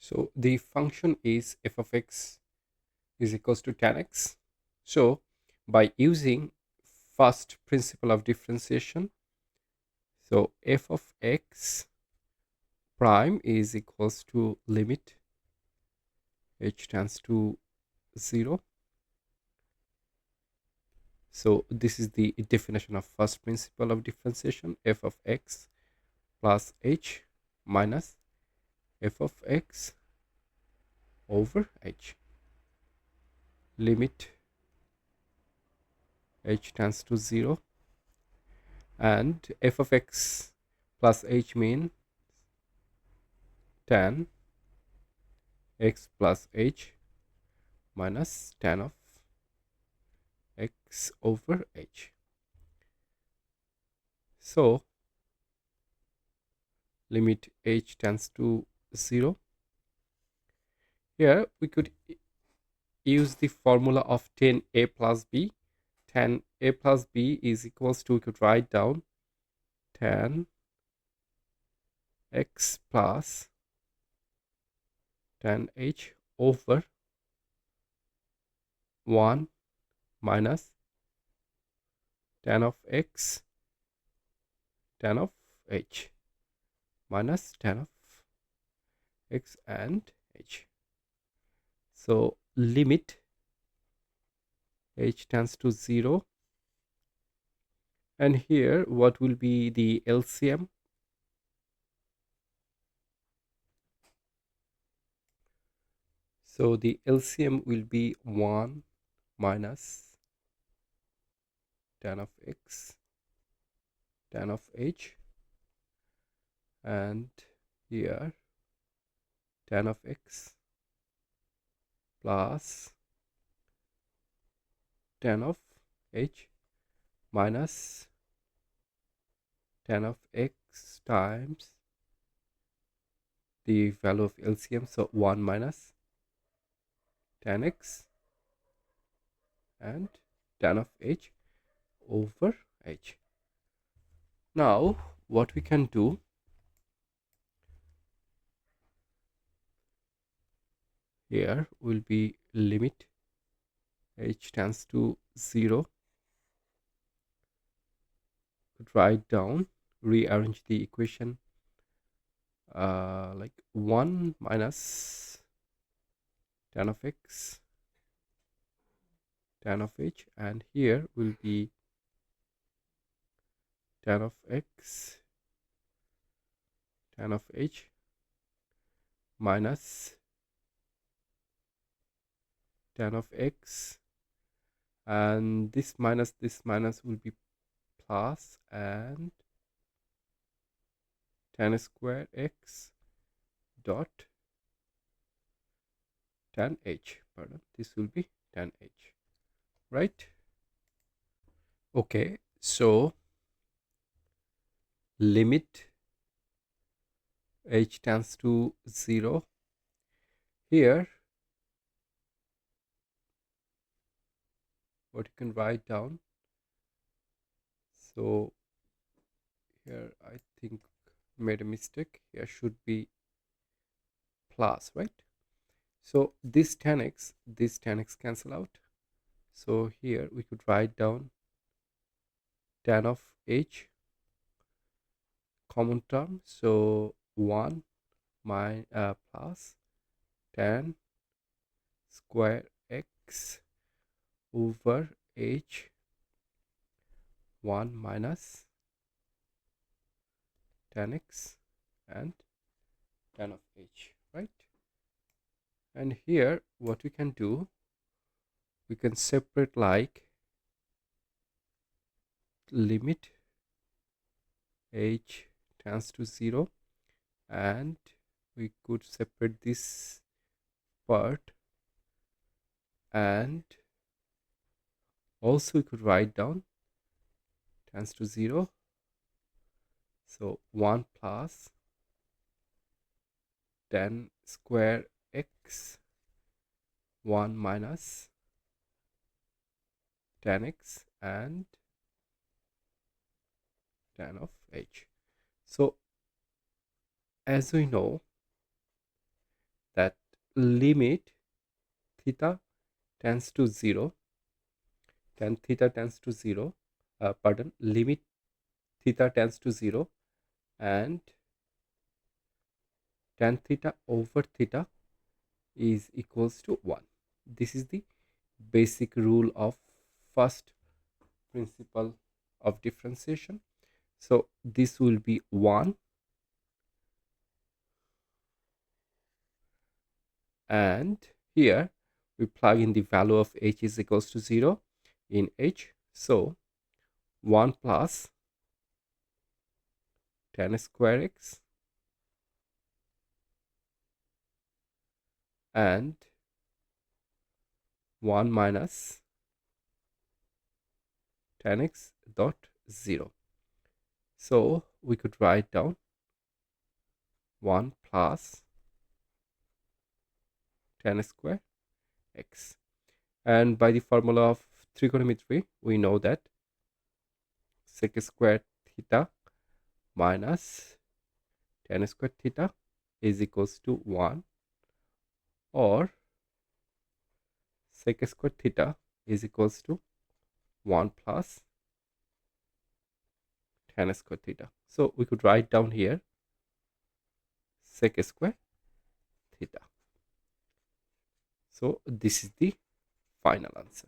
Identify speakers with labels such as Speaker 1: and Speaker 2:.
Speaker 1: So the function is f of x is equals to tan x. So by using first principle of differentiation, so f of x prime is equals to limit h tends to 0. So this is the definition of first principle of differentiation, f of x plus h minus f of x over h, limit h tends to 0, and f of x plus h mean tan x plus h minus tan of x over h. So limit h tends to 0. Here we could use the formula of tan a plus b. Tan a plus b is equals to, we could write down tan x plus tan h over 1 minus tan of x tan of h minus tan of x and h. So limit h tends to 0, and here what will be the LCM? So the LCM will be 1 minus tan of x tan of h, and here tan of x plus tan of h minus tan of x times the value of LCM, so 1 minus tan x and tan of h over h. Now what we can do, here will be limit h tends to 0. Could write down, rearrange the equation like 1 minus tan of x tan of h, and here will be tan of x tan of h minus tan of x, and this minus will be plus, and tan square x dot tan h, pardon, this will be tan h, right? Okay, so limit h tends to 0. Here what you can write down, so here I think made a mistake, here should be plus, right? So this tan x cancel out, so here we could write down tan of h common term, so 1 plus tan square x over h 1 minus tan x and tan of h, right? And here what we can do, we can separate like limit h tends to 0, and we could separate this part, and also we could write down tends to 0, so 1 plus tan square x 1 minus tan x and tan of h. So as we know limit theta tends to 0, tan theta tends to 0, limit theta tends to 0, and tan theta over theta is equals to 1. This is the basic rule of first principle of differentiation. So this will be 1, and here we plug in the value of h is equals to 0 in h. So 1 plus tan square x and 1 minus tan x dot 0. So we could write down 1 plus tan square x. And by the formula of trigonometry, we know that sec square theta minus tan square theta is equals to 1, or sec square theta is equals to 1 plus tan square theta. So we could write down here sec square theta. So this is the final answer.